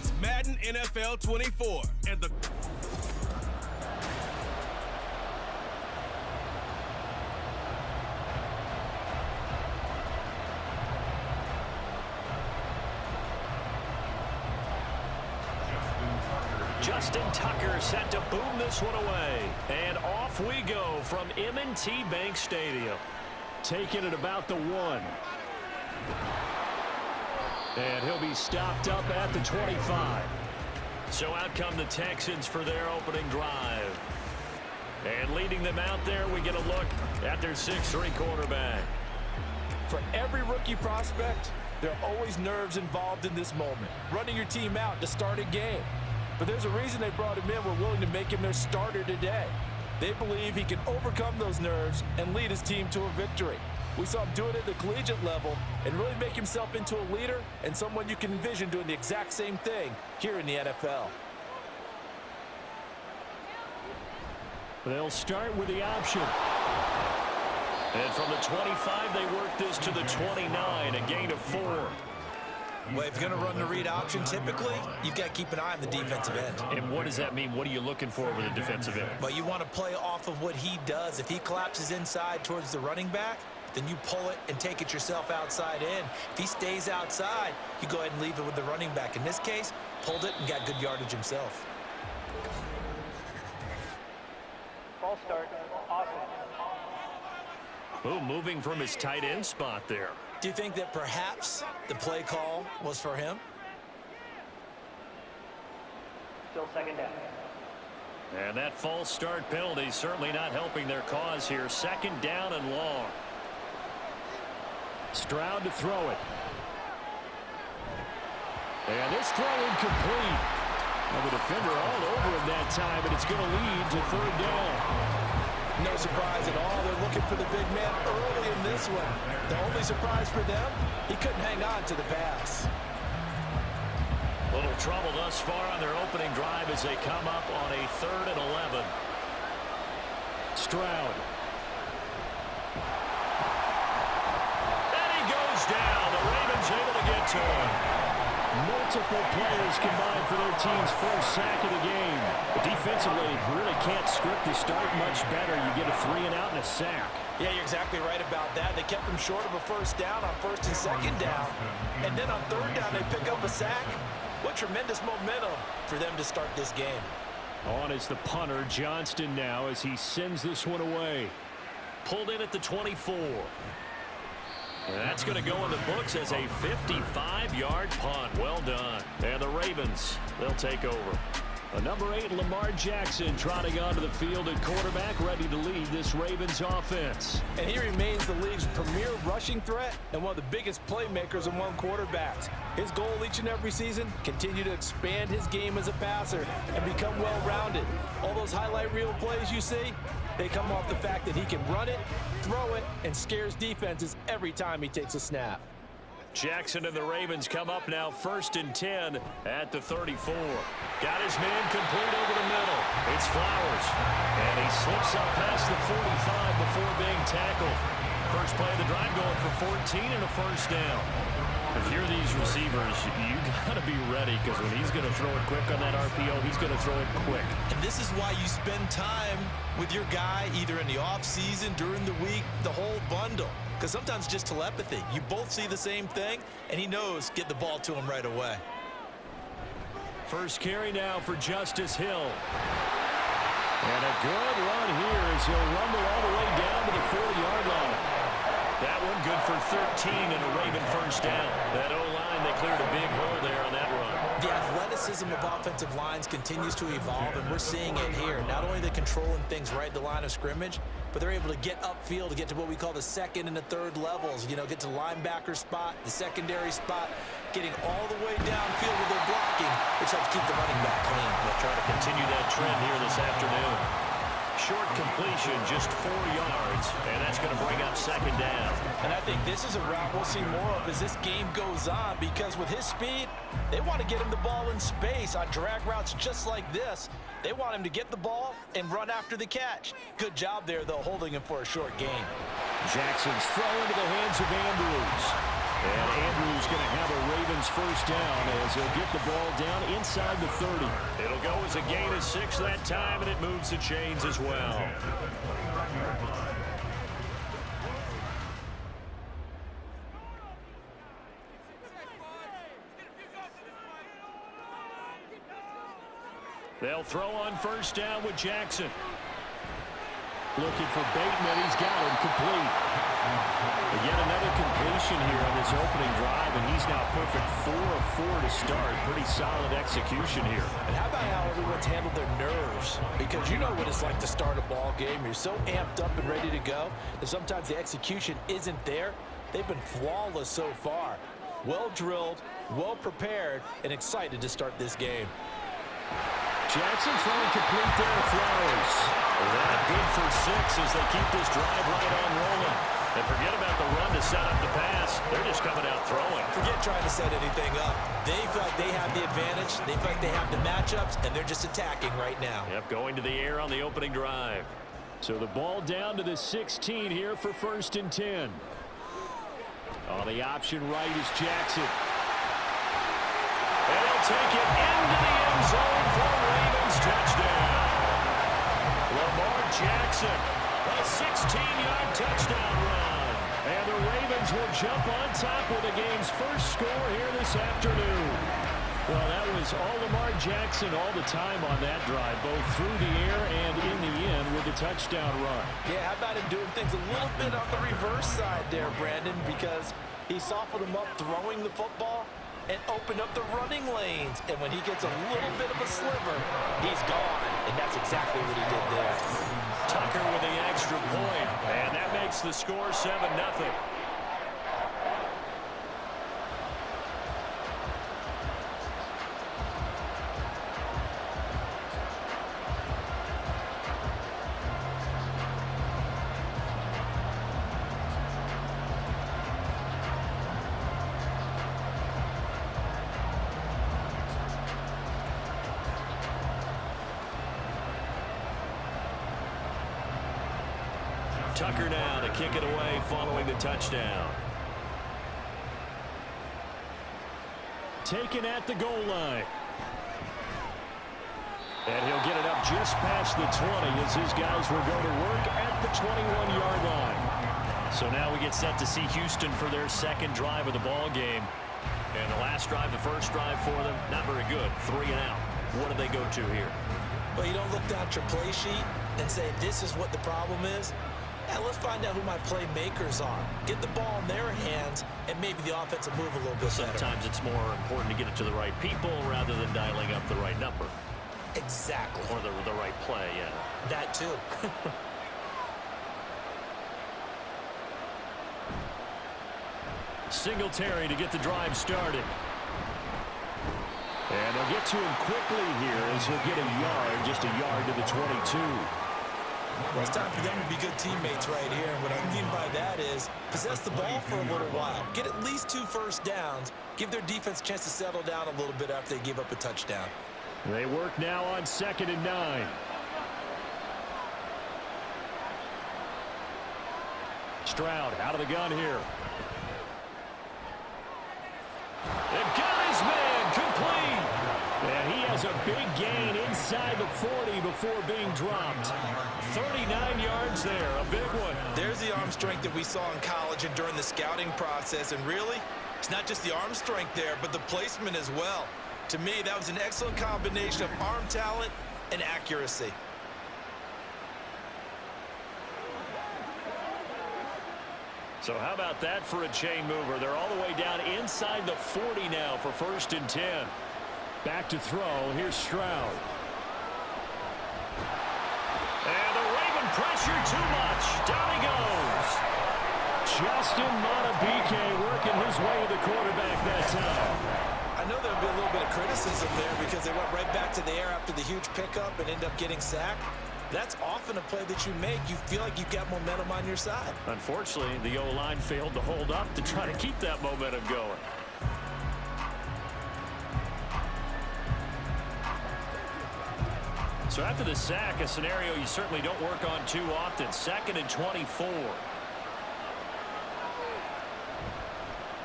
It's Madden NFL 24, and the Justin Tucker set to boom this one away. And off we go from M&T Bank Stadium. Taking it about the 1. And he'll be stopped up at the 25. So out come the Texans for their opening drive. And leading them out there, we get a look at their 6'3" quarterback. For every rookie prospect, there are always nerves involved in this moment. Running your team out to start a game. But there's a reason they brought him in. We're willing to make him their starter today. They believe he can overcome those nerves and lead his team to a victory. We saw him do it at the collegiate level and really make himself into a leader and someone you can envision doing the exact same thing here in the NFL. They'll start with the option. And from the 25, they work this to the 29, a gain of 4. Well, if you're going to run the read option, typically, you've got to keep an eye on the defensive end. And what does that mean? What are you looking for with the defensive end? Well, you want to play off of what he does. If he collapses inside towards the running back, then you pull it and take it yourself outside in. If he stays outside, you go ahead and leave it with the running back. In this case, pulled it and got good yardage himself. Ball start. Awesome. Oh, moving from his tight end spot there. Do you think that perhaps the play call was for him? Still second down. And that false start penalty certainly not helping their cause here. Second down and long. Stroud to throw it. And this throw incomplete. And the defender all over him that time, and it's going to lead to third down. No surprise at all. They're looking for the big man early in this one. The only surprise for them, he couldn't hang on to the pass. Little trouble thus far on their opening drive as they come up on a 3rd and 11. Stroud. And he goes down. The Ravens able to get to him. Multiple players combined for their team's first sack of the game. But defensively, really can't script the start much better. You get a 3 and out and a sack. Yeah, you're exactly right about that. They kept him short of a first down on first and second down. And then on third down, they pick up a sack. What tremendous momentum for them to start this game. On is the punter, Johnston, now as he sends this one away. Pulled in at the 24. And that's going to go in the books as a 55-yard punt. Well done. And the Ravens, they'll take over. Number 8, Lamar Jackson, trotting onto the field at quarterback, ready to lead this Ravens offense. And he remains the league's premier rushing threat and one of the biggest playmakers among quarterbacks. His goal each and every season, continue to expand his game as a passer and become well-rounded. All those highlight reel plays you see, they come off the fact that he can run it, throw it, and scares defenses every time he takes a snap. Jackson and the Ravens come up now 1st and 10 at the 34. Got his man complete over the middle. It's Flowers. And he slips up past the 45 before being tackled. First play of the drive going for 14 and a first down. If you're these receivers, you got to be ready because when he's going to throw it quick on that RPO, he's going to throw it quick. And this is why you spend time with your guy either in the offseason, during the week, the whole bundle. Because sometimes just telepathy. You both see the same thing, and he knows get the ball to him right away. First carry now for Justice Hill. And a good run here as he'll rumble all the way down to the 4-yard line. That one good for 13 and a Raven first down. That O-line, they cleared a big hole there on that run. The athleticism of offensive lines continues to evolve, and we're seeing it here. Not only are they controlling things right at the line of scrimmage, but they're able to get upfield to get to what we call the second and the third levels. You know, get to the linebacker spot, the secondary spot, getting all the way downfield with their blocking, which helps keep the running back clean. They'll try to continue that trend here this afternoon. Short completion, just 4 yards, and that's going to bring up second down. And I think this is a route we'll see more of as this game goes on, because with his speed, they want to get him the ball in space on drag routes just like this. They want him to get the ball and run after the catch. Good job there, though, holding him for a short gain. Jackson's throw into the hands of Andrews. And Andrews going to have a Ravens Texans first down as they'll get the ball down inside the 30. It'll go as a gain of 6 that time, and it moves the chains as well. They'll throw on first down with Jackson. Looking for Bateman. He's got him complete. Yet another completion here on this opening drive, and he's now perfect 4 of 4 to start. Pretty solid execution here. And how about how everyone's handled their nerves? Because you know what it's like to start a ball game. You're so amped up and ready to go, and sometimes the execution isn't there. They've been flawless so far. Well drilled, well prepared, and excited to start this game. Jackson throwing complete there to Flowers. That good for 6 as they keep this drive right on rolling. And forget about the run to set up the pass. They're just coming out throwing. Forget trying to set anything up. They feel like they have the advantage. They feel like they have the matchups, and they're just attacking right now. Yep, going to the air on the opening drive. So the ball down to the 16 here for 1st and 10. Oh, the option right is Jackson. And he'll take it into the end zone for a Ravens touchdown. Lamar Jackson, a 16-yard touchdown run. And the Ravens will jump on top with the game's first score here this afternoon. Well, that was all Lamar Jackson all the time on that drive, both through the air and in the end with the touchdown run. Yeah, how about him doing things a little bit on the reverse side there, Brandon, because he softened him up throwing the football and opened up the running lanes. And when he gets a little bit of a sliver, he's gone. And that's exactly what he did there. Tucker with the extra point. And that makes the score 7-0. Tucker now to kick it away following the touchdown. Taken at the goal line. And he'll get it up just past the 20 as his guys will go to work at the 21-yard line. So now we get set to see Houston for their second drive of the ball game. And the last drive, the first drive for them, not very good. 3 and out. What do they go to here? Well, you don't look down at your play sheet and say, this is what the problem is. Yeah, let's find out who my playmakers are. Get the ball in their hands, and maybe the offense will move a little bit better. Sometimes it's more important to get it to the right people rather than dialing up the right number. Exactly. Or the right play, yeah. That too. Singletary to get the drive started. And they'll get to him quickly here as he'll get a yard, just a yard to the 22. Well, it's time for them to be good teammates right here. And what I mean by that is possess the ball for a little while. Get at least 2 first downs. Give their defense a chance to settle down a little bit after they give up a touchdown. They work now on 2nd and 9. Stroud out of the gun here. And got his man complete. And he has a big gain inside the 40 before being dropped. 39 yards there, a big one. There's the arm strength that we saw in college and during the scouting process. And really, it's not just the arm strength there, but the placement as well. To me, that was an excellent combination of arm talent and accuracy. So how about that for a chain mover? They're all the way down inside the 40 now for 1st and 10. Back to throw. Here's Stroud. And the Raven pressure too much. Down he goes. Justin Madubuike working his way to the quarterback that time. I know there'll be a little bit of criticism there because they went right back to the air after the huge pickup and end up getting sacked. That's often a play that you make. You feel like you've got momentum on your side. Unfortunately, the O-line failed to hold up to try to keep that momentum going. So after the sack, a scenario you certainly don't work on too often. 2nd and 24.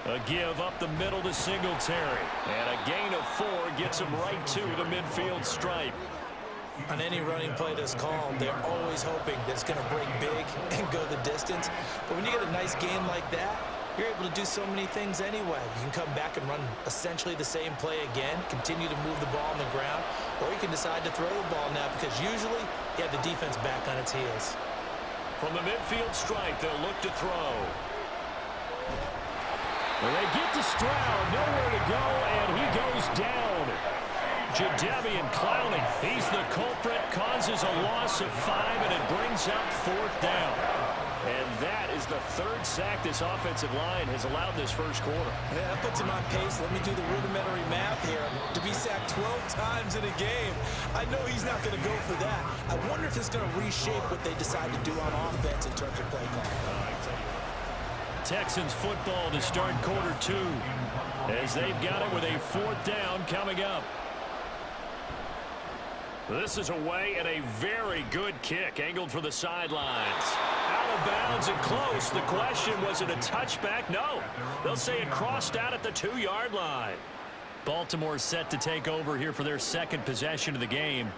A give up the middle to Singletary. And a gain of 4 gets him right to the midfield stripe. On any running play that's called, they're always hoping that it's going to break big and go the distance. But when you get a nice game like that, you're able to do so many things anyway. You can come back and run essentially the same play again, continue to move the ball on the ground, or you can decide to throw the ball now because usually you have the defense back on its heels. From the midfield stripe, they'll look to throw. Well, they get to Stroud, nowhere to go, and he goes down. Jadeveon Clowney, he's the culprit, causes a loss of 5, and it brings up 4th down. And that is the 3rd sack this offensive line has allowed this first quarter. Yeah, that puts him on pace. Let me do the rudimentary math here. To be sacked 12 times in a game, I know he's not going to go for that. I wonder if it's going to reshape what they decide to do on offense in terms of play call. Texans football to start quarter 2 as they've got it with a 4th down coming up. This is away and a very good kick angled for the sidelines. Out of bounds and close. The question, was it a touchback? No. They'll say it crossed out at the 2-yard line. Baltimore set to take over here for their 2nd possession of the game.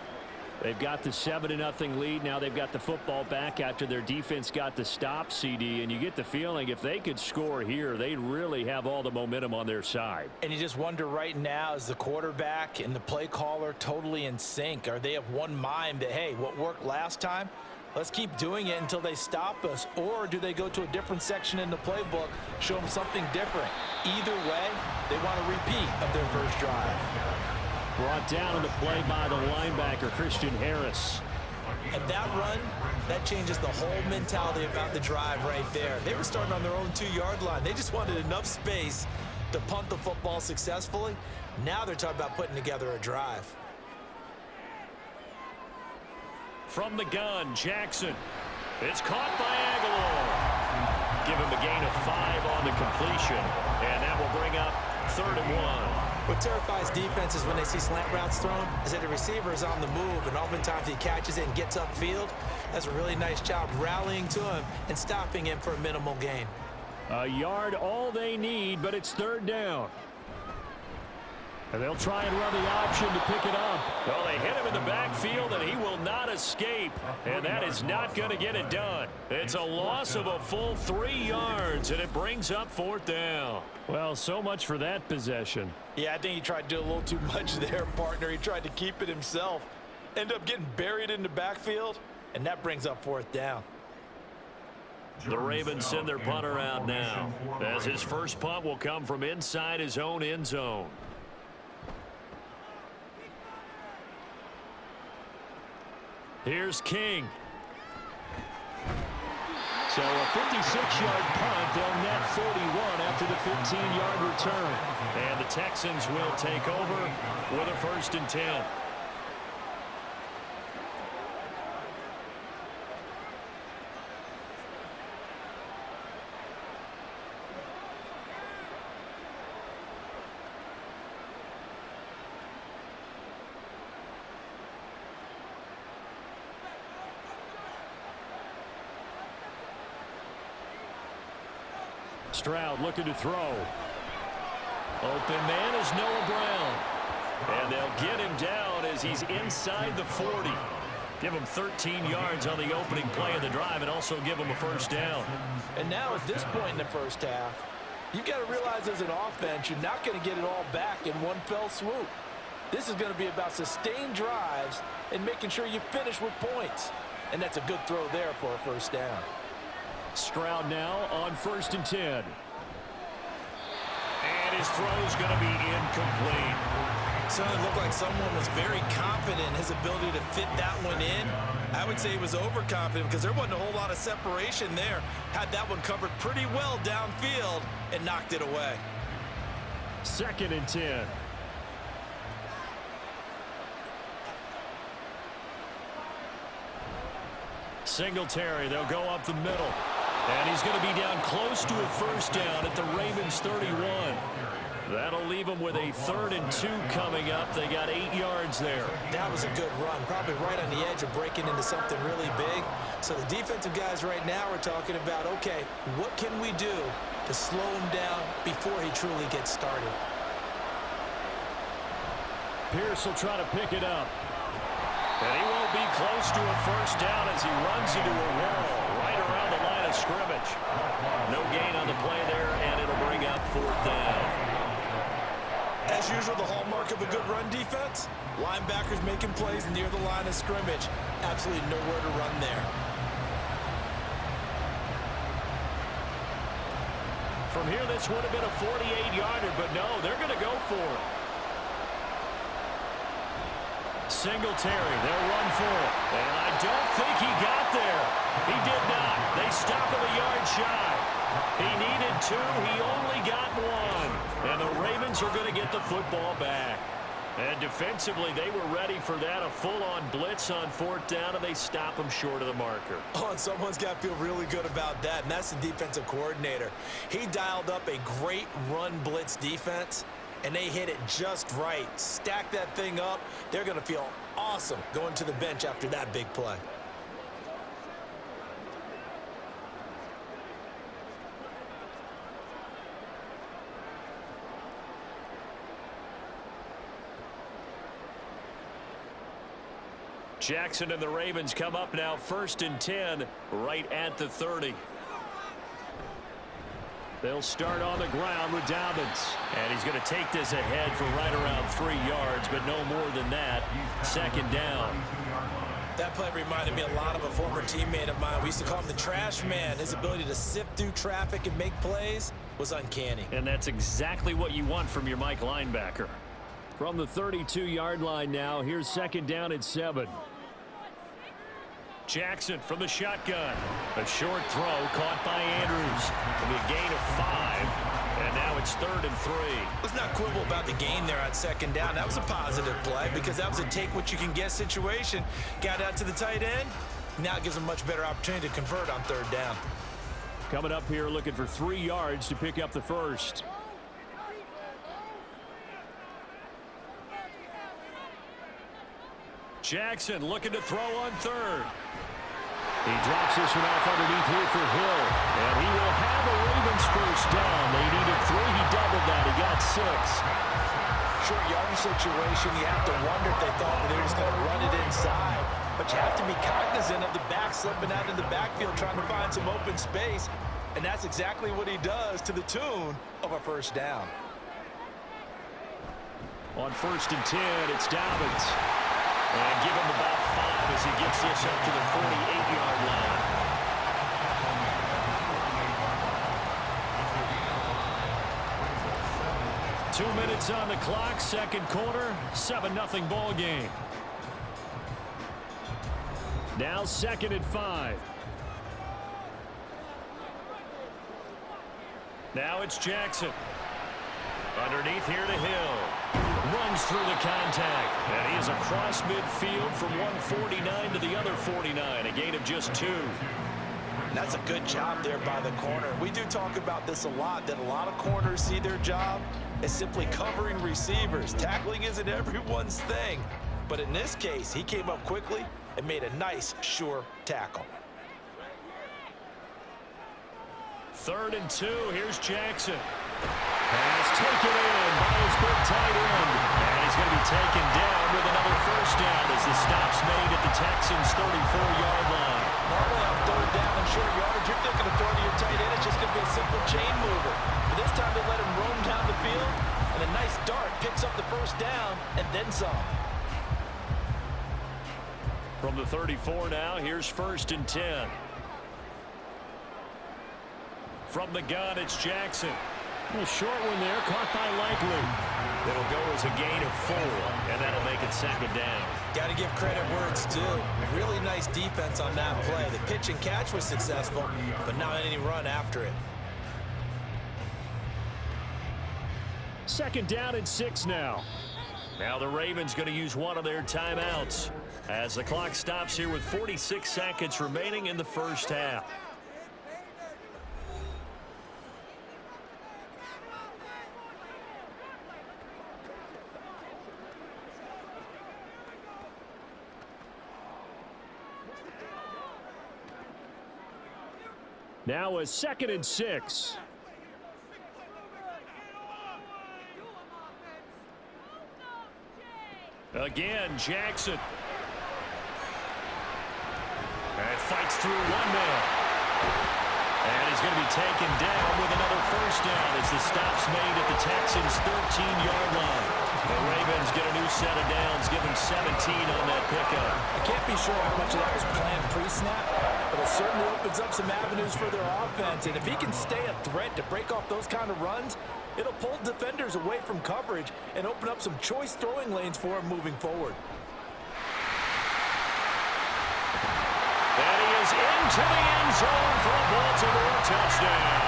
They've got the 7-0 lead. Now they've got the football back after their defense got the stop, CD. And you get the feeling if they could score here, they'd really have all the momentum on their side. And you just wonder right now, is the quarterback and the play caller totally in sync? Are they of one mind that, hey, what worked last time, let's keep doing it until they stop us? Or do they go to a different section in the playbook, show them something different? Either way, they want a repeat of their first drive. Brought down on the play by the linebacker, Christian Harris. And that run, that changes the whole mentality about the drive right there. They were starting on their own 2-yard line. They just wanted enough space to punt the football successfully. Now they're talking about putting together a drive. From the gun, Jackson. It's caught by Aguilar. Give him a gain of 5 on the completion. And that will bring up 3rd and 1. What terrifies defenses when they see slant routes thrown is that the receiver is on the move, and oftentimes he catches it and gets upfield. Does a really nice job rallying to him and stopping him for a minimal gain. A yard all they need, but it's 3rd down. And they'll try and run the option to pick it up. Well, they hit him in the backfield, and he will not escape. And that is not going to get it done. It's a loss of a full 3 yards, and it brings up 4th down. Well, so much for that possession. Yeah, I think he tried to do a little too much there, partner. He tried to keep it himself. End up getting buried in the backfield, and that brings up 4th down. The Ravens send their punter out now, as his first punt will come from inside his own end zone. Here's King. So a 56-yard punt. They'll net 41 after the 15-yard return. And the Texans will take over with a 1st and 10. Stroud looking to throw. Open man is Noah Brown. And they'll get him down as he's inside the 40. Give him 13 yards on the opening play of the drive and also give him a 1st down. And now at this point in the first half, you've got to realize as an offense, you're not going to get it all back in one fell swoop. This is going to be about sustained drives and making sure you finish with points. And that's a good throw there for a 1st down. Stroud now on 1st and 10. And his throw's going to be incomplete. Certainly looked like someone was very confident in his ability to fit that one in. I would say he was overconfident because there wasn't a whole lot of separation there. Had that one covered pretty well downfield and knocked it away. 2nd and 10. Singletary, they'll go up the middle. And he's going to be down close to a 1st down at the Ravens 31. That'll leave them with a 3rd and 2 coming up. They got 8 yards there. That was a good run, probably right on the edge of breaking into something really big. So the defensive guys right now are talking about, okay, what can we do to slow him down before he truly gets started. Pierce will try to pick it up. And he won't be close to a first down as he runs into a wall right around the line of scrimmage. No gain on the play there, and it'll bring up fourth down. As usual, the hallmark of a good run defense, linebackers making plays near the line of scrimmage. Absolutely nowhere to run there. From here, this would have been a 48-yarder, but no, they're going to go for it. Singletary, they'll run for it. And I don't think he got there. He did not. They stop him a yard shy. He needed two. He only got one. And the Ravens are going to get the football back. And defensively, they were ready for that, a full-on blitz on fourth down, and they stop him short of the marker. Oh, and someone's got to feel really good about that, and that's the defensive coordinator. He dialed up a great run blitz defense, and they hit it just right. Stack that thing up. They're going to feel awesome going to the bench after that big play. Jackson and the Ravens come up now, 1st and 10, right at the 30. They'll start on the ground with Dobbins. And he's going to take this ahead for right around 3 yards, but no more than that. 2nd down. That play reminded me a lot of a former teammate of mine. We used to call him the trash man. His ability to sift through traffic and make plays was uncanny. And that's exactly what you want from your Mike linebacker. From the 32-yard line now, here's 2nd down at 7. Jackson from the shotgun. A short throw caught by Andrews. It'll be a gain of 5. And now it's 3rd and 3. Let's not quibble about the gain there on 2nd down. That was a positive play because that was a take-what-you-can-get situation. Got out to the tight end. Now it gives them a much better opportunity to convert on 3rd down. Coming up here looking for 3 yards to pick up the first. Jackson looking to throw on 3rd. He drops this one off underneath here for Hill. And he will have a Ravens first down. They needed 3. He doubled that. He got 6. Short yardage situation. You have to wonder if they thought that they were just going to run it inside. But you have to be cognizant of the back slipping out of the backfield trying to find some open space. And that's exactly what he does to the tune of a first down. On 1st and 10, it's Dobbins. And give him about 5 as he gets this up to the 48-yard line. Two minutes on the clock, 2nd quarter, 7-0 ball game. Now 2nd and 5. Now it's Jackson. Underneath here to Hill. Runs through the contact. And he is across midfield from 149 to the other 49. A gain of just 2. That's a good job there by the corner. We do talk about this a lot, that a lot of corners see their job as simply covering receivers. Tackling isn't everyone's thing. But in this case, he came up quickly and made a nice, sure tackle. 3rd and 2. Here's Jackson. Pass taken in by his big tight end. And he's going to be taken down with another first down as the stop's made at the Texans' 34-yard line. Normally on 3rd down and short yardage, you're thinking of throwing to your tight end. It's just going to be a simple chain mover. But this time they let him roam down the field, and a nice dart picks up the first down and then some. From the 34 now, here's 1st and 10. From the gun, it's Jackson. A short one there, caught by Likely. It'll go as a gain of 4, and that'll make it 2nd down. Got to give credit where it's due. Really nice defense on that play. The pitch and catch was successful, but not any run after it. 2nd down and 6 now. Now the Ravens going to use one of their timeouts as the clock stops here with 46 seconds remaining in the first half. Now a 2nd and 6. Again, Jackson. And fights through one man. And he's going to be taken down with another first down as the stop's made at the Texans' 13-yard line. The Ravens get a new set of downs, give them 17 on that pickup. I can't be sure how much of that was planned pre-snap, but it certainly opens up some avenues for their offense. And if he can stay a threat to break off those kind of runs, it'll pull defenders away from coverage and open up some choice throwing lanes for him moving forward. And he is into the end zone for a Baltimore touchdown.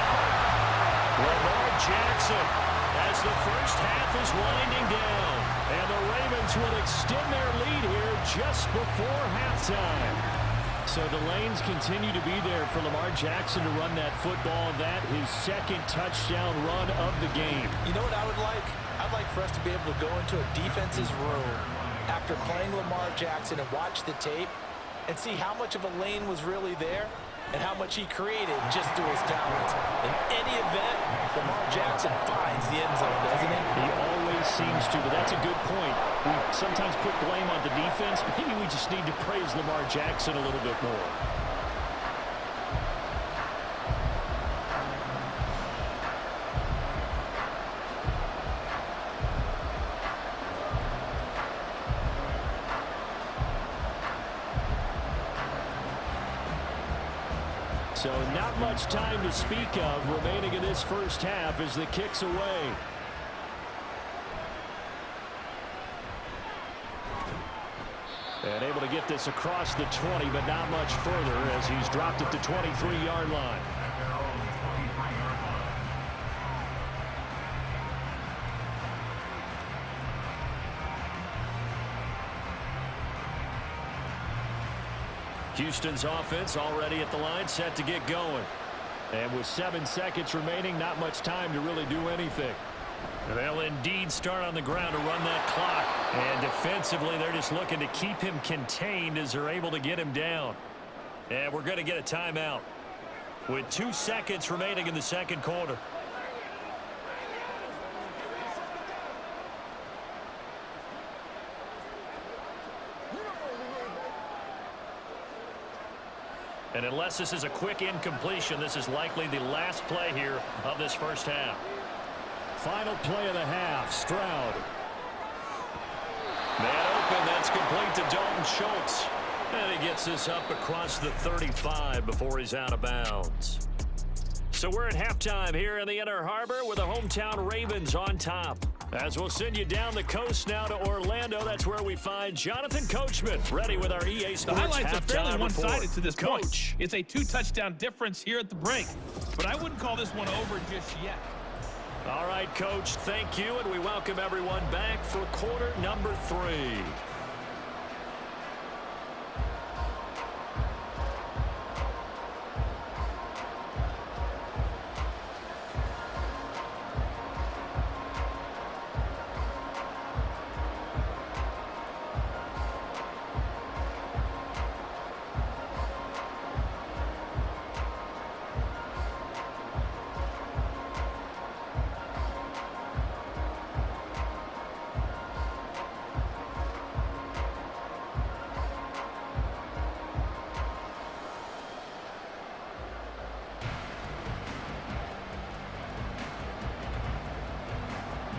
Lamar Jackson, as the first half is winding down, and the Ravens will extend their lead here just before halftime. So the lanes continue to be there for Lamar Jackson to run that football. That his second touchdown run of the game. You know what I would like? I'd like for us to be able to go into a defense's room after playing Lamar Jackson and watch the tape and see how much of a lane was really there and how much he created just through his talents. In any event, Lamar Jackson finds the end zone, doesn't he? He always seems to, but that's a good point. We sometimes put blame on the defense. Maybe we just need to praise Lamar Jackson a little bit more. So not much time to speak of remaining in this first half as the kick's away. And able to get this across the 20, but not much further as he's dropped at the 23-yard line. Houston's offense already at the line, set to get going. And with 7 seconds remaining, not much time to really do anything. They'll indeed start on the ground to run that clock. And defensively, they're just looking to keep him contained as they're able to get him down. And we're going to get a timeout with 2 seconds remaining in the second quarter. And unless this is a quick incompletion, this is likely the last play here of this first half. Final play of the half, Stroud. Man open, that's complete to Dalton Schultz. And he gets this up across the 35 before he's out of bounds. So we're at halftime here in the Inner Harbor with the hometown Ravens on top. As we'll send you down the coast now to Orlando, that's where we find Jonathan Coachman, ready with our EA Sports The highlights are fairly one-sided to this Coach. point. It's a 2-touchdown difference here at the break, but I wouldn't call this one over just yet. All right, Coach, thank you, and we welcome everyone back for quarter number 3.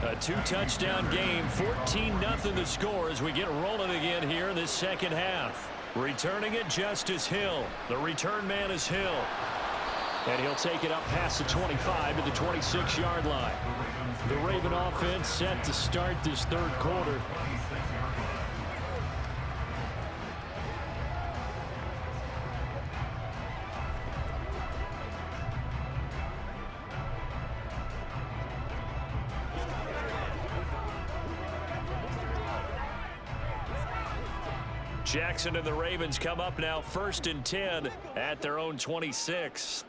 A 2-touchdown game, 14-0 the score as we get rolling again here in this second half. Returning it just as Hill. The return man is Hill. And he'll take it up past the 25 to the 26-yard line. The Raven offense set to start this third quarter. Jackson and the Ravens come up now 1st and 10 at their own 26.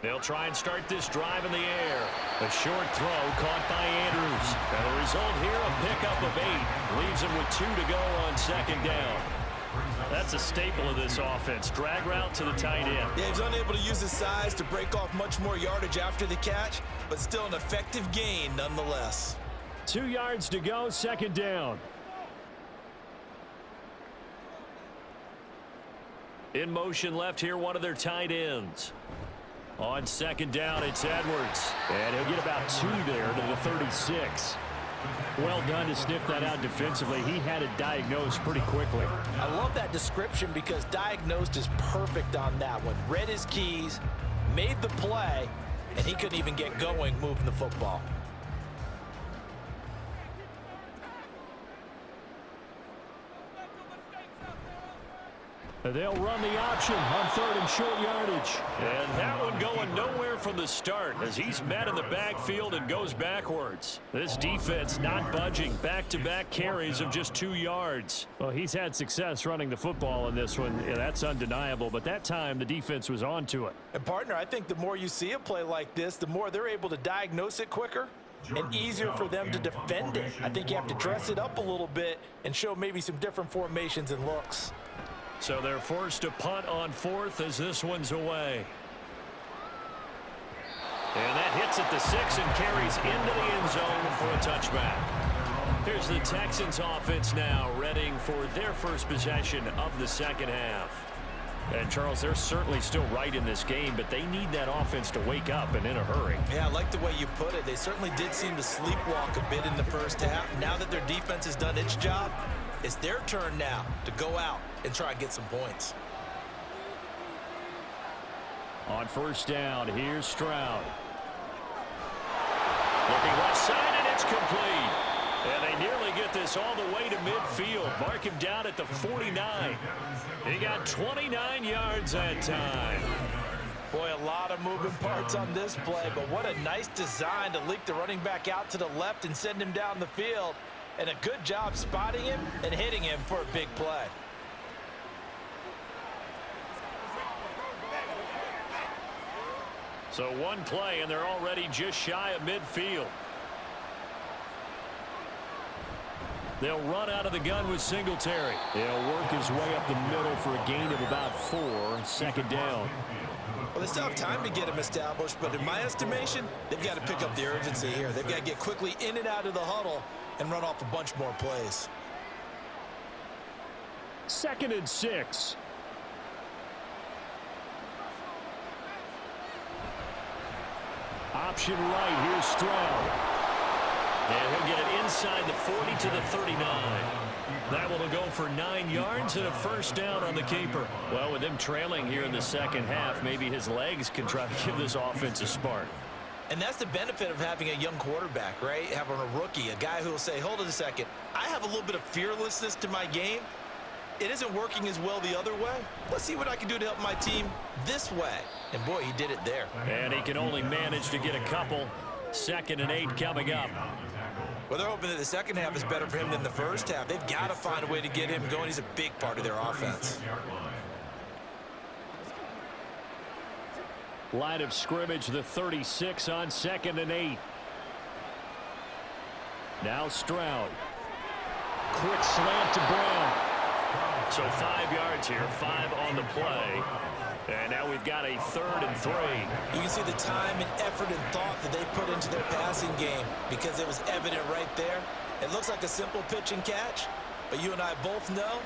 They'll try and start this drive in the air. A short throw caught by Andrews. And the result here, a pickup of 8. Leaves him with 2 to go on second down. That's a staple of this offense. Drag route to the tight end. Yeah, he's unable to use his size to break off much more yardage after the catch, but still an effective gain nonetheless. 2 yards to go, second down. In motion left here, one of their tight ends. On second down, it's Edwards. And he'll get about 2 there to the 36. Well done to sniff that out defensively. He had it diagnosed pretty quickly. I love that description because diagnosed is perfect on that one. Read his keys, made the play, and he couldn't even get going moving the football. They'll run the option on 3rd and short yardage. And that one going nowhere from the start as he's met in the backfield and goes backwards. This defense not budging. Back-to-back carries of just 2 yards. Well, he's had success running the football in this one. Yeah, that's undeniable. But that time, the defense was on to it. And, partner, I think the more you see a play like this, the more they're able to diagnose it quicker and easier for them to defend it. I think you have to dress it up a little bit and show maybe some different formations and looks. So they're forced to punt on 4th as this one's away. And that hits at the 6 and carries into the end zone for a touchback. Here's the Texans offense now, readying for their first possession of the second half. And, Charles, they're certainly still right in this game, but they need that offense to wake up and in a hurry. Yeah, I like the way you put it. They certainly did seem to sleepwalk a bit in the first half. Now that their defense has done its job, it's their turn now to go out and try and get some points. On first down, here's Stroud. Looking left side, and it's complete. And they nearly get this all the way to midfield. Mark him down at the 49. He got 29 yards that time. Boy, a lot of moving parts on this play, but what a nice design to leak the running back out to the left and send him down the field. And a good job spotting him and hitting him for a big play. So one play, and they're already just shy of midfield. They'll run out of the gun with Singletary. He'll work his way up the middle for a gain of about 4, second down. Well, they still have time to get him established, but in my estimation, they've got to pick up the urgency here. They've got to get quickly in and out of the huddle and run off a bunch more plays. 2nd and 6. Option right, here's Stroud. And he'll get it inside the 40 to the 39. That one will go for 9 yards and a first down on the keeper. Well, with him trailing here in the second half, maybe his legs can try to give this offense a spark. And that's the benefit of having a young quarterback, right? Having a rookie, a guy who will say, hold it a second, I have a little bit of fearlessness to my game. It isn't working as well the other way. Let's see what I can do to help my team this way. And, boy, he did it there. And he can only manage to get a couple. 2nd and 8 coming up. Well, they're hoping that the second half is better for him than the first half. They've got to find a way to get him going. He's a big part of their offense. Line of scrimmage, the 36 on 2nd and 8. Now Stroud. Quick slant to Brown. So 5 yards here, 5 on the play. And now we've got a 3rd and 3. You can see the time and effort and thought that they put into their passing game because it was evident right there. It looks like a simple pitch and catch, but you and I both know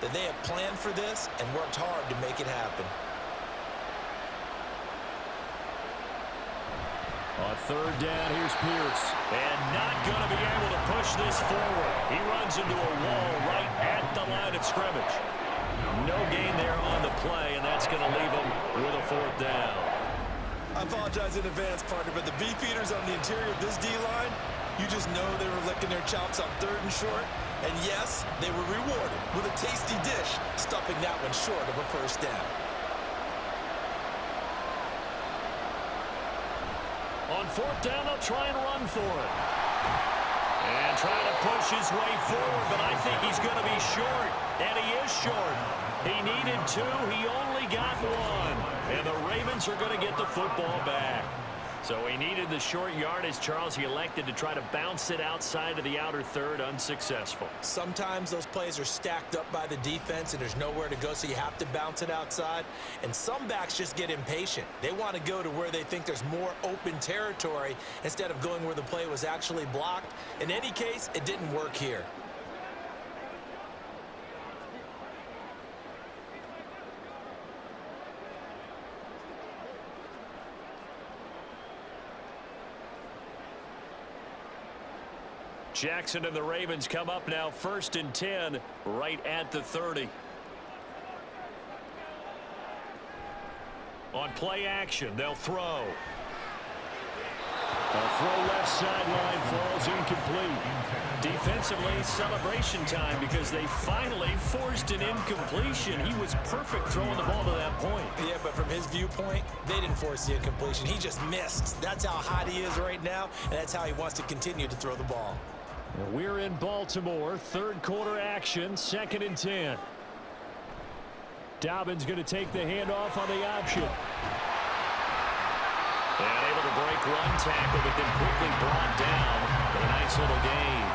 that they have planned for this and worked hard to make it happen. On 3rd down, here's Pierce. And not going to be able to push this forward. He runs into a wall right at the line of scrimmage. No gain there on the play, and that's going to leave him with a 4th down. I apologize in advance, partner, but the beefeaters on the interior of this D-line, you just know they were licking their chops on 3rd and short. And yes, they were rewarded with a tasty dish, stuffing that one short of a first down. On 4th down, they'll try and run for it. And trying to push his way forward, but I think he's going to be short. And he is short. He needed 2. He only got 1. And the Ravens are going to get the football back. So he needed the short yardage, Charles. He elected to try to bounce it outside of the outer third, unsuccessful. Sometimes those plays are stacked up by the defense and there's nowhere to go, so you have to bounce it outside. And some backs just get impatient. They want to go to where they think there's more open territory instead of going where the play was actually blocked. In any case, it didn't work here. Jackson and the Ravens come up now 1st and 10 right at the 30. On play action, they'll throw. A throw left sideline falls incomplete. Defensively, celebration time because they finally forced an incompletion. He was perfect throwing the ball to that point. Yeah, but from his viewpoint, they didn't force the incompletion. He just missed. That's how hot he is right now, and that's how he wants to continue to throw the ball. We're in Baltimore, 3rd quarter action, 2nd and 10. Dobbins going to take the handoff on the option. And able to break one tackle, but then quickly brought down with a nice little gain.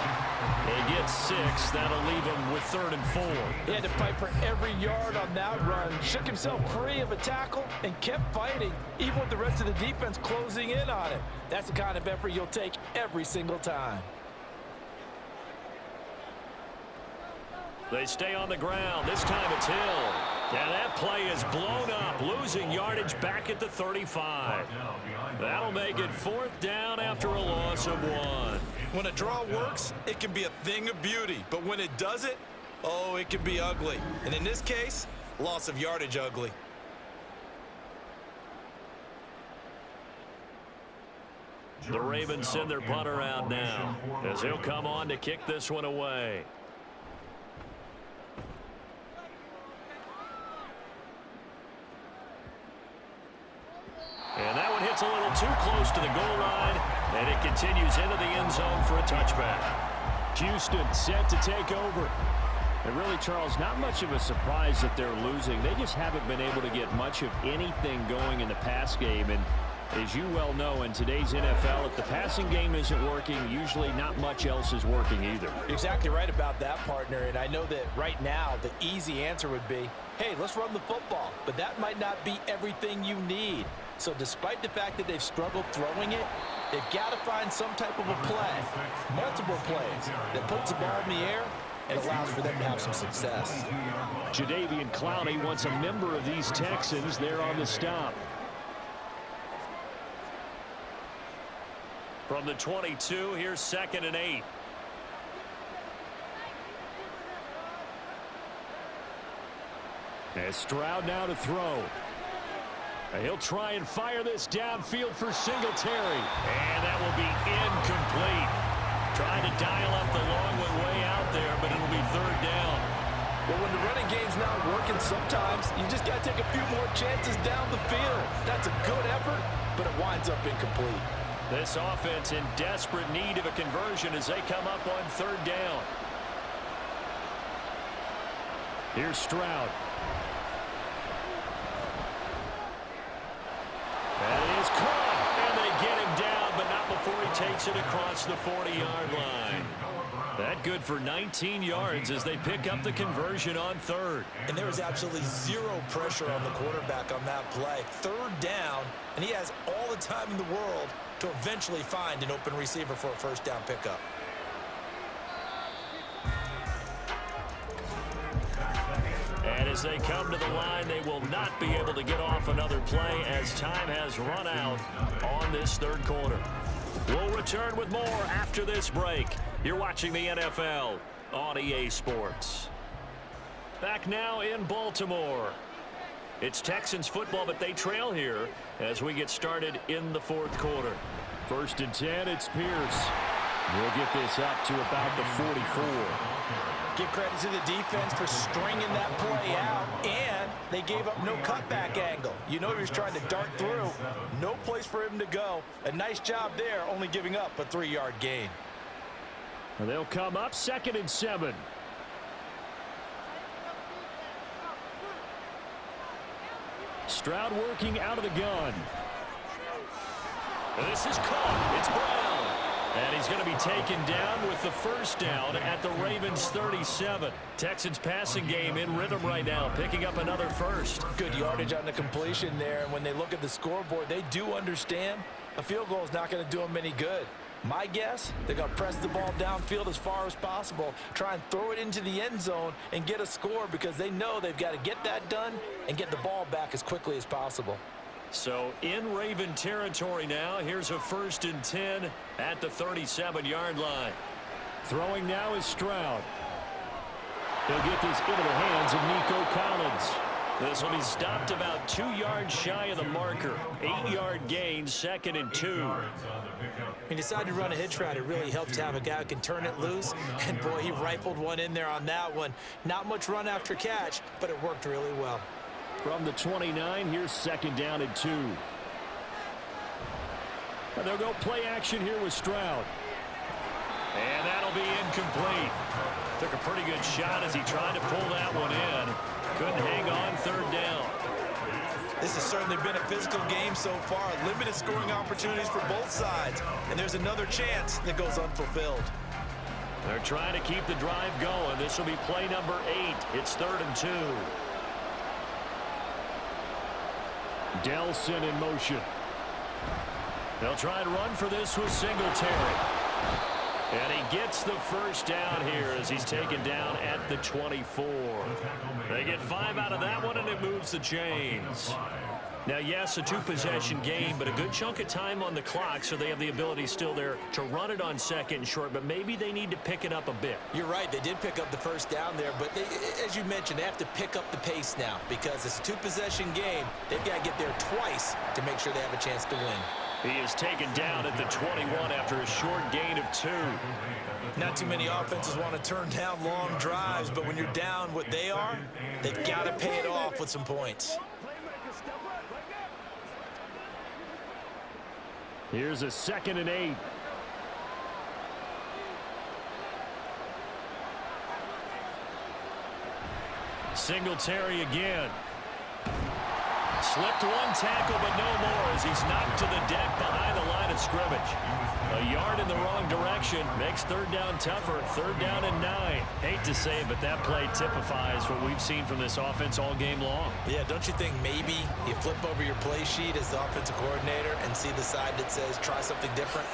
He gets 6. That'll leave him with 3rd and 4. He had to fight for every yard on that run. Shook himself free of a tackle and kept fighting, even with the rest of the defense closing in on him. That's the kind of effort you'll take every single time. They stay on the ground. This time it's Hill. And that play is blown up, losing yardage back at the 35. That'll make it 4th down after a loss of 1. When a draw works, it can be a thing of beauty. But when it doesn't, oh, it can be ugly. And in this case, loss of yardage ugly. The Ravens send their punter out now as he'll come on to kick this one away. And that one hits a little too close to the goal line, and it continues into the end zone for a touchback. Houston set to take over. And really, Charles, not much of a surprise that they're losing. They just haven't been able to get much of anything going in the pass game. And as you well know, in today's NFL, if the passing game isn't working, usually not much else is working either. You're exactly right about that, partner. And I know that right now the easy answer would be, hey, let's run the football. But that might not be everything you need. So despite the fact that they've struggled throwing it, they've got to find some type of a play, multiple plays, that puts the ball in the air and allows for them to have some success. Jadeveon Clowney wants a member of these Texans there on the stop. From the 22, here's 2nd and 8. And Stroud now to throw. He'll try and fire this downfield for Singletary. And that will be incomplete. Trying to dial up the long one way out there, but it'll be 3rd down. Well, when the running game's not working, sometimes you just got to take a few more chances down the field. That's a good effort, but it winds up incomplete. This offense in desperate need of a conversion as they come up on 3rd down. Here's Stroud. And he is caught, and they get him down, but not before he takes it across the 40-yard line. That good for 19 yards as they pick up the conversion on 3rd. And there was absolutely zero pressure on the quarterback on that play. 3rd down, and he has all the time in the world to eventually find an open receiver for a 1st down pickup. And as they come to the line, they will not be able to get off another play as time has run out on this 3rd quarter. We'll return with more after this break. You're watching the NFL on EA Sports. Back now in Baltimore. It's Texans football, but they trail here as we get started in the 4th quarter. 1st and 10, it's Pierce. We'll get this up to about the 44. Give credit to the defense for stringing that play out, and they gave up no cutback angle. You know he was trying to dart through. No place for him to go. A nice job there, only giving up a 3-yard gain. And they'll come up 2nd and 7. Stroud working out of the gun. This is caught. It's Brown. And he's going to be taken down with the 1st down at the Ravens 37. Texans passing game in rhythm right now, picking up another 1st. Good yardage on the completion there, and when they look at the scoreboard, they do understand a field goal is not going to do them any good. My guess, they're going to press the ball downfield as far as possible, try and throw it into the end zone and get a score because they know they've got to get that done and get the ball back as quickly as possible. So in Raven territory now, here's a 1st and 10 at the 37-yard line. Throwing now is Stroud. He'll get this into the hands of Nico Collins. This will be stopped about 2 yards shy of the marker. 8-yard gain, 2nd and 2. He decided to run a hitch route. It really helped to have a guy who can turn it loose. And, boy, he rifled one in there on that one. Not much run after catch, but it worked really well. From the 29, here's 2nd down and 2. And they'll go play action here with Stroud. And that'll be incomplete. Took a pretty good shot as he tried to pull that one in. Couldn't hang on, 3rd down. This has certainly been a physical game so far. Limited scoring opportunities for both sides. And there's another chance that goes unfulfilled. They're trying to keep the drive going. This will be play number 8. It's 3rd and 2. Delson in motion. They'll try and run for this with Singletary. And he gets the first down here as he's taken down at the 24. They get 5 out of that one, and it moves the chains. Now, yes, a 2-possession game, but a good chunk of time on the clock, so they have the ability still there to run it on 2nd and short, but maybe they need to pick it up a bit. You're right. They did pick up the first down there, but as you mentioned, they have to pick up the pace now because it's a 2-possession game. They've got to get there twice to make sure they have a chance to win. He is taken down at the 21 after a short gain of 2. Not too many offenses want to turn down long drives, but when you're down what they are, they've got to pay it off with some points. Here's a 2nd and 8. Singletary again. Slipped one tackle, but no more as he's knocked to the deck behind the line of scrimmage. A yard in the wrong direction makes 3rd down tougher. 3rd down and 9. Hate to say it, but that play typifies what we've seen from this offense all game long. Yeah, don't you think maybe you flip over your play sheet as the offensive coordinator and see the side that says try something different?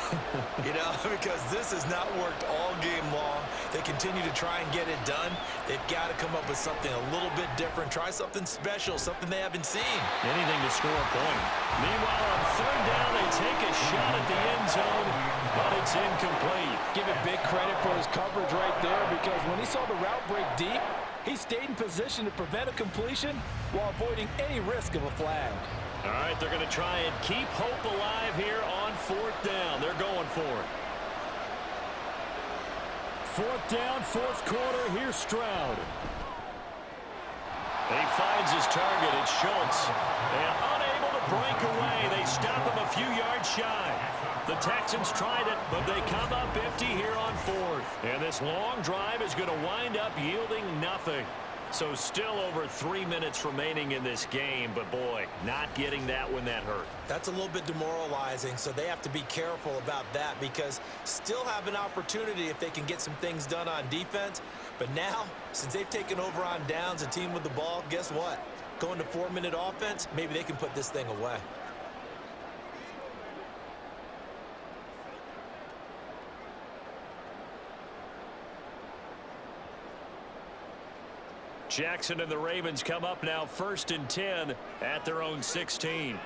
You know, because this has not worked all game long. They continue to try and get it done. They've got to come up with something a little bit different. Try something special, something they haven't seen. Anything to score a point. Meanwhile, on 3rd down, they take a shot at the end zone, but it's incomplete. Give it big credit for his coverage right there because when he saw the route break deep, he stayed in position to prevent a completion while avoiding any risk of a flag. All right, they're going to try and keep hope alive here on 4th down. They're going for it. 4th down, 4th quarter. Here's Stroud. He finds his target. It's Schultz. And unable to break away. They stop him a few yards shy. The Texans tried it, but they come up empty here on 4th. And this long drive is going to wind up yielding nothing. So still over 3 minutes remaining in this game, but boy, not getting that when that hurt. That's a little bit demoralizing, so they have to be careful about that because still have an opportunity if they can get some things done on defense. But now, since they've taken over on downs, a team with the ball, guess what? Going to 4-minute offense, maybe they can put this thing away. Jackson and the Ravens come up now 1st and 10 at their own 16.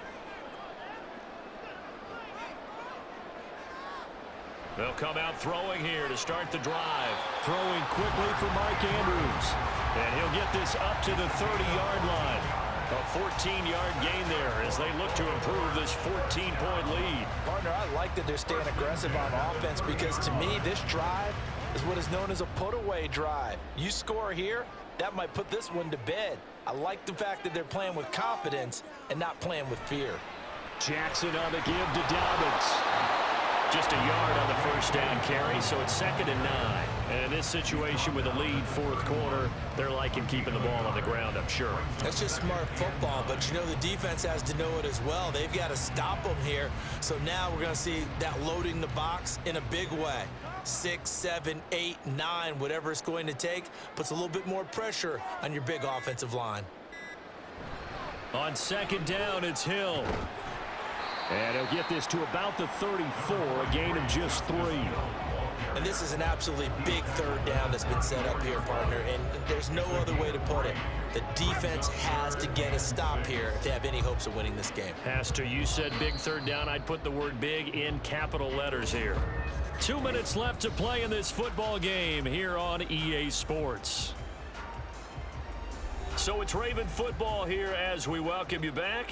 They'll come out throwing here to start the drive. Throwing quickly for Mark Andrews. And he'll get this up to the 30-yard line. A 14-yard gain there as they look to improve this 14-point lead. Partner, I like that they're staying aggressive on offense because to me, this drive is what is known as a put-away drive. You score here, that might put this one to bed. I like the fact that they're playing with confidence and not playing with fear. Jackson on the give to Dobbins. Just a yard on the first down carry, so it's 2nd and 9. And in this situation with a lead 4th quarter, they're liking keeping the ball on the ground, I'm sure. That's just smart football, but you know the defense has to know it as well. They've got to stop them here. So now we're going to see that loading the box in a big way. 6, 7, 8, 9, whatever it's going to take, puts a little bit more pressure on your big offensive line. On 2nd down, it's Hill. And he'll get this to about the 34, a gain of just 3. And this is an absolutely big 3rd down that's been set up here, partner, and there's no other way to put it. The defense has to get a stop here if they have any hopes of winning this game. Pastor, you said big 3rd down. I'd put the word big in capital letters here. 2 minutes left to play in this football game here on EA Sports. So it's Raven football here as we welcome you back.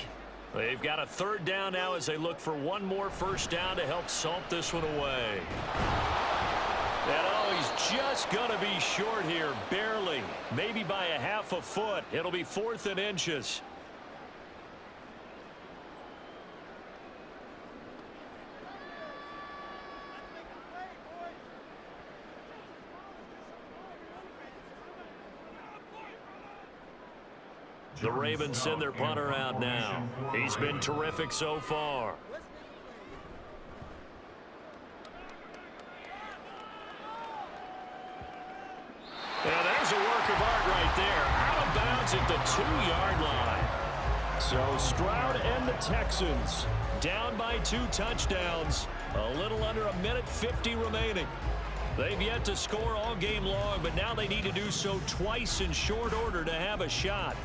They've got a third down now as they look for one more first down to help salt this one away. And oh, he's just going to be short here, barely, maybe by a half a foot. It'll be 4th and inches. The Ravens send their punter out now. He's been terrific so far. Yeah, there's a work of art right there. Out of bounds at the 2-yard line. So Stroud and the Texans down by 2 touchdowns. A little under a minute 50 remaining. They've yet to score all game long, but now they need to do so twice in short order to have a shot.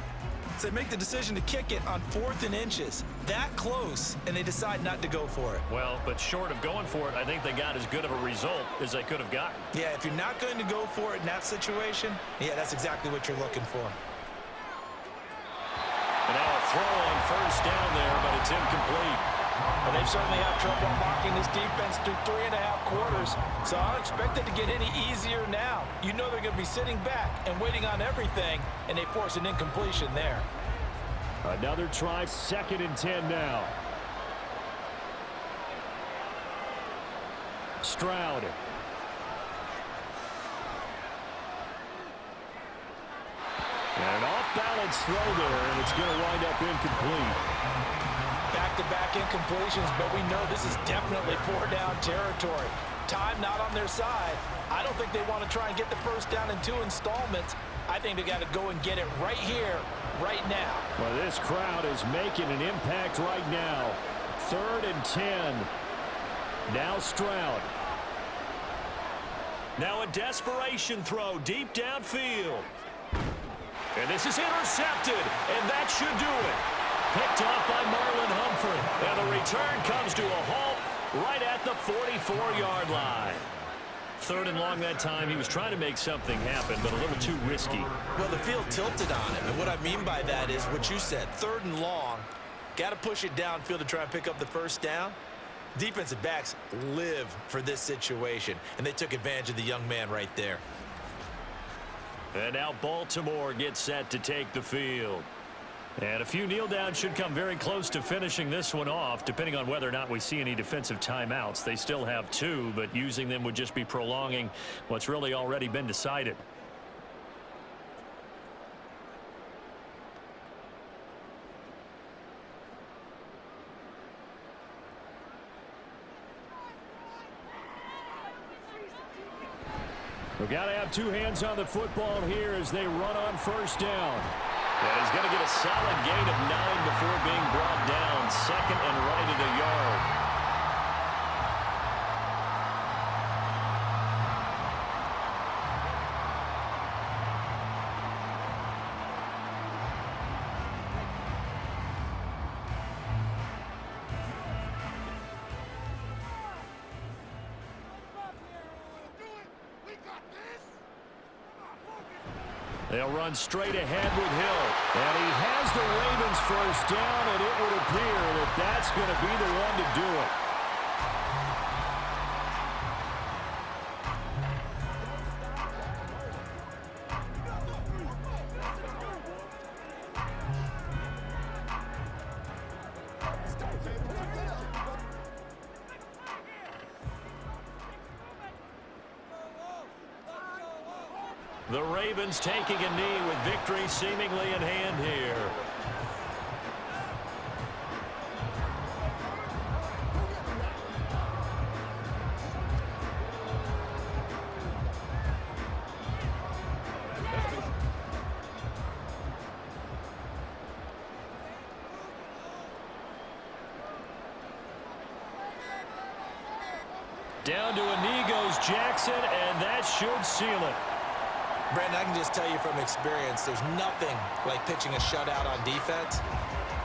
So they make the decision to kick it on 4th and inches. That close, and they decide not to go for it. Well, but short of going for it, I think they got as good of a result as they could have gotten. Yeah, if you're not going to go for it in that situation, yeah, that's exactly what you're looking for. And now a throw on first down there, but it's incomplete. Well, they've certainly had trouble blocking this defense through 3.5 quarters, so I don't expect it to get any easier now. You know they're going to be sitting back and waiting on everything, and they force an incompletion there. Another try, 2nd and 10 now. Stroud. And an off-balance throw there, and it's going to wind up incomplete. Back-to-back incompletions, but we know this is definitely 4-down territory. Time not on their side. I don't think they want to try and get the first down in 2 installments. I think they got to go and get it right here, right now. Well, this crowd is making an impact right now. 3rd and 10. Now Stroud. Now a desperation throw deep downfield. And this is intercepted, and that should do it. Picked off by Marlon Humphrey. And the return comes to a halt right at the 44-yard line. 3rd and long that time. He was trying to make something happen, but a little too risky. Well, the field tilted on him, and what I mean by that is what you said. 3rd and long, got to push it downfield to try and pick up the first down. Defensive backs live for this situation, and they took advantage of the young man right there. And now Baltimore gets set to take the field. And a few kneel downs should come very close to finishing this one off, depending on whether or not we see any defensive timeouts. They still have 2, but using them would just be prolonging what's really already been decided. We've got to have 2 hands on the football here as they run on first down. And he's going to get a solid gain of 9 before being brought down. 2nd and right at a yard. They'll run straight ahead with Hill. And he has the Ravens first down, and it would appear that that's going to be the one to do it. The Ravens taking a knee with victory seemingly in hand here. Down to a knee goes Jackson, and that should seal it. Brandon, I can just tell you from experience, there's nothing like pitching a shutout on defense.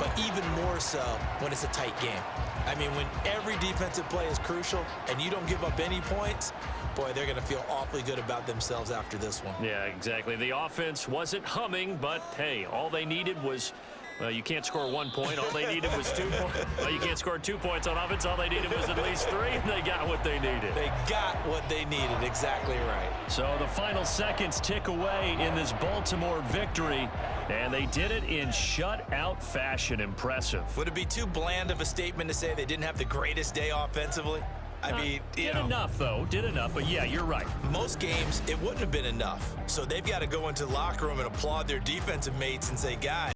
but even more so when it's a tight game. I mean, when every defensive play is crucial and you don't give up any points, boy, they're going to feel awfully good about themselves after this one. Yeah, exactly. The offense wasn't humming, but, hey, all they needed was you can't score 1 point. All they needed was 2 points. Well, you can't score 2 points on offense. All they needed was at least 3, and they got what they needed. They got what they needed. Exactly right. So the final seconds tick away in this Baltimore victory, and they did it in shutout fashion. Impressive. Would it be too bland of a statement to say they didn't have the greatest day offensively? I mean, did enough, though. Did enough. But, yeah, you're right. Most games, it wouldn't have been enough. So they've got to go into the locker room and applaud their defensive mates and say, guys,